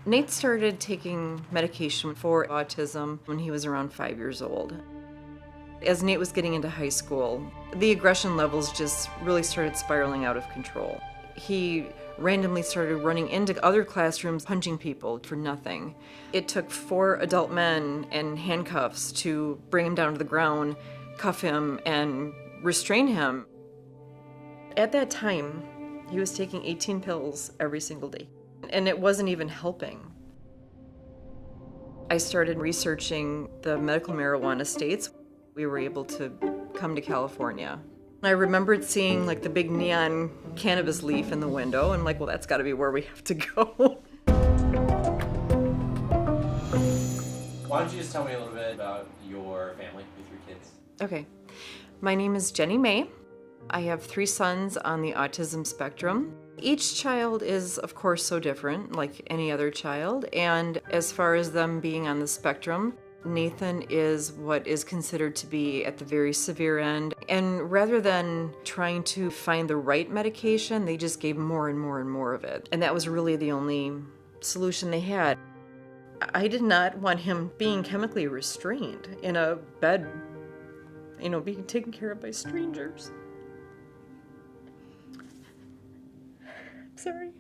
Nate started taking medication for autism when he was around 5 years old. As Nate was getting into high school, the aggression levels just really started spiraling out of control. He randomly started running into other classrooms, punching people for nothing. It took 4 adult men in handcuffs to bring him down to the ground, cuff him, and restrain him. At that time, he was taking 18 pills every single day, and it wasn't even helping. I started researching the medical marijuana states. We were able to come to California. I remembered seeing like the big neon cannabis leaf in the window and like, well, that's gotta be where we have to go. Why don't you just tell me a little bit about your family with your kids? Okay. My name is Jenni Mai. I have 3 sons on the autism spectrum. Each child is, of course, so different, like any other child. And as far as them being on the spectrum, Nathan is what is considered to be at the very severe end. And rather than trying to find the right medication, they just gave more and more and more of it. And that was really the only solution they had. I did not want him being chemically restrained in a bed, you know, being taken care of by strangers. Sorry.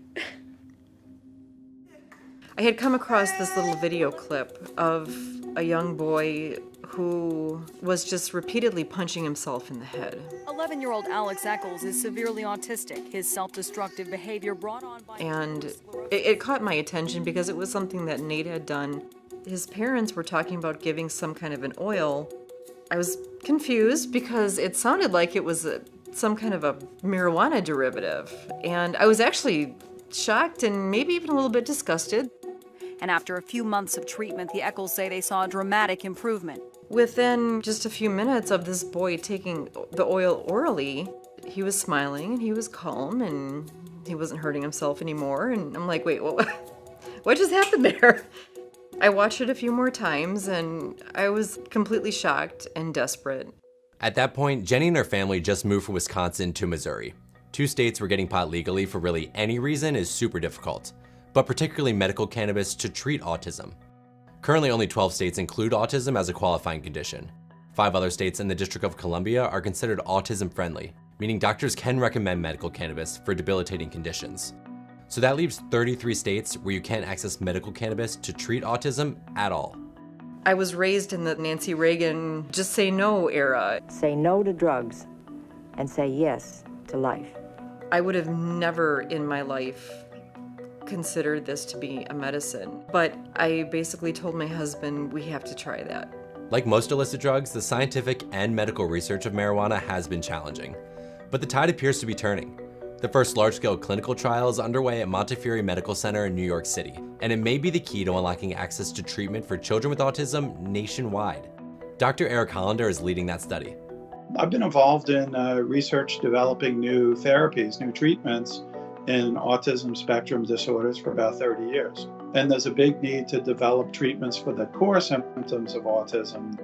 I had come across this little video clip of a young boy who was just repeatedly punching himself in the head. 11-year-old Alex Eccles is severely autistic. His self-destructive behavior brought on by... And it caught my attention because it was something that Nate had done. His parents were talking about giving some kind of an oil. I was confused because it sounded like it was some kind of a marijuana derivative. And I was actually shocked and maybe even a little bit disgusted. And after a few months of treatment, the Eccles say they saw a dramatic improvement. Within just a few minutes of this boy taking the oil orally, he was smiling and he was calm and he wasn't hurting himself anymore. And I'm like, wait, what just happened there? I watched it a few more times and I was completely shocked and desperate. At that point, Jenni and her family just moved from Wisconsin to Missouri. 2 states where getting pot legally for really any reason is super difficult, but particularly medical cannabis to treat autism. Currently, only 12 states include autism as a qualifying condition. 5 other states and the District of Columbia are considered autism-friendly, meaning doctors can recommend medical cannabis for debilitating conditions. So that leaves 33 states where you can't access medical cannabis to treat autism at all. I was raised in the Nancy Reagan just say no era. Say no to drugs and say yes to life. I would have never in my life considered this to be a medicine, but I basically told my husband we have to try that. Like most illicit drugs, the scientific and medical research of marijuana has been challenging, but the tide appears to be turning. The first large-scale clinical trial is underway at Montefiore Medical Center in New York City, and it may be the key to unlocking access to treatment for children with autism nationwide. Dr. Eric Hollander is leading that study. I've been involved in research developing new therapies, new treatments in autism spectrum disorders for about 30 years. And there's a big need to develop treatments for the core symptoms of autism.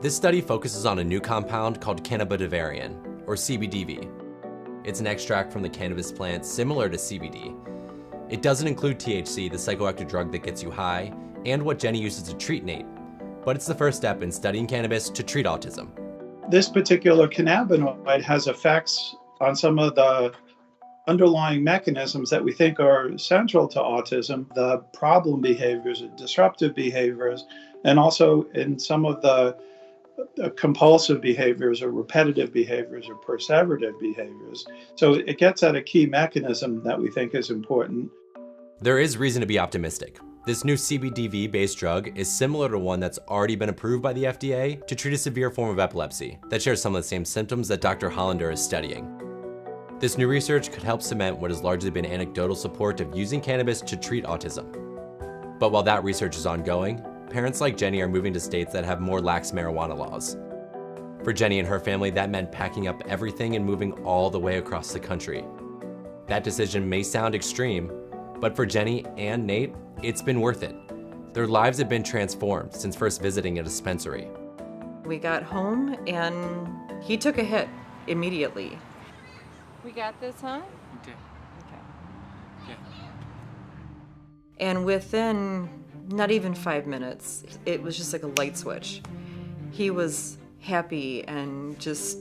This study focuses on a new compound called cannabidivarin, or CBDV. It's an extract from the cannabis plant similar to CBD. It doesn't include THC, the psychoactive drug that gets you high, and what Jenni uses to treat Nate. But it's the first step in studying cannabis to treat autism. This particular cannabinoid has effects on some of the underlying mechanisms that we think are central to autism, the problem behaviors, disruptive behaviors, and also in some of the compulsive behaviors or repetitive behaviors or perseverative behaviors. So it gets at a key mechanism that we think is important. There is reason to be optimistic. This new CBDV-based drug is similar to one that's already been approved by the FDA to treat a severe form of epilepsy that shares some of the same symptoms that Dr. Hollander is studying. This new research could help cement what has largely been anecdotal support of using cannabis to treat autism. But while that research is ongoing, parents like Jenni are moving to states that have more lax marijuana laws. For Jenni and her family, that meant packing up everything and moving all the way across the country. That decision may sound extreme, but for Jenni and Nate, it's been worth it. Their lives have been transformed since first visiting a dispensary. We got home and he took a hit immediately. We got this, huh? Okay. And within not even 5 minutes, it was just like a light switch. He was happy and just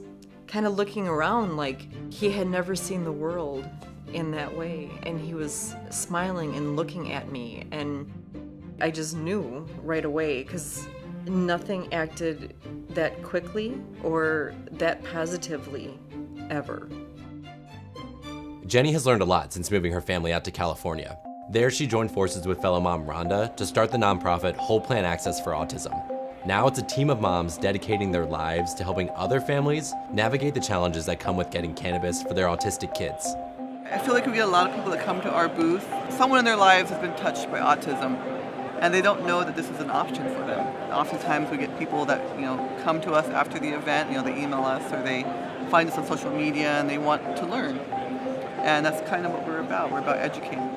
kind of looking around like he had never seen the world in that way. And he was smiling and looking at me. And I just knew right away, because nothing acted that quickly or that positively ever. Jenni has learned a lot since moving her family out to California. There, she joined forces with fellow mom Rhonda to start the nonprofit PLANT ACCESS for Autism. Now it's a team of moms dedicating their lives to helping other families navigate the challenges that come with getting cannabis for their autistic kids. I feel like we get a lot of people that come to our booth. Someone in their lives has been touched by autism, and they don't know that this is an option for them. Oftentimes we get people that, come to us after the event, they email us or they find us on social media and they want to learn. And that's kind of what we're about. We're about educating.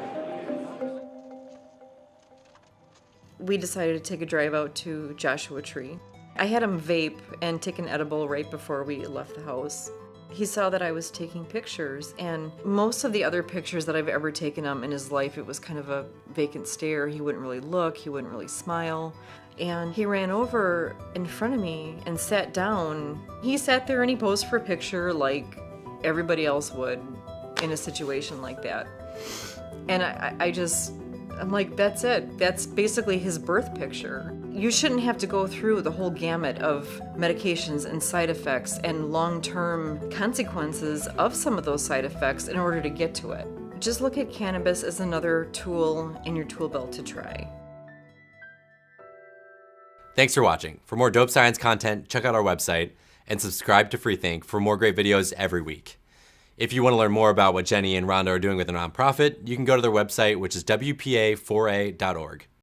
We decided to take a drive out to Joshua Tree. I had him vape and take an edible right before we left the house. He saw that I was taking pictures, and most of the other pictures that I've ever taken him in his life, it was kind of a vacant stare. He wouldn't really look, he wouldn't really smile. And he ran over in front of me and sat down. He sat there and he posed for a picture like everybody else would in a situation like that. And I'm like, that's it. That's basically his birth picture. You shouldn't have to go through the whole gamut of medications and side effects and long-term consequences of some of those side effects in order to get to it. Just look at cannabis as another tool in your tool belt to try. Thanks for watching. For more dope science content, check out our website and subscribe to FreeThink for more great videos every week. If you want to learn more about what Jenni and Rhonda are doing with their nonprofit, you can go to their website, which is wpa4a.org.